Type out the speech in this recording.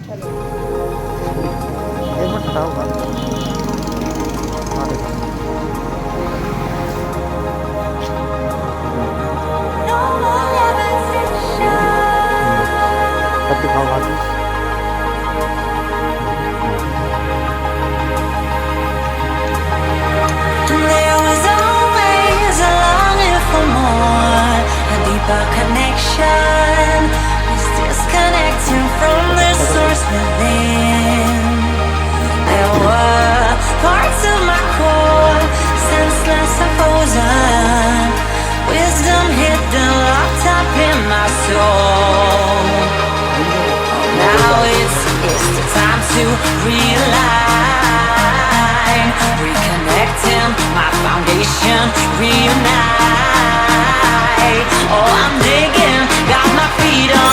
एक मिनट हटाओ बात। हाँ देखो। अब दिखाओ बात। There was always a longing for more, a deeper connection. Was disconnecting from the source within. There were parts of my core, senseless and frozen. Wisdom hidden, locked up in my soul. Now it's the time to realign, reconnecting my foundation, reunite. Oh, I'm digging, got my feet on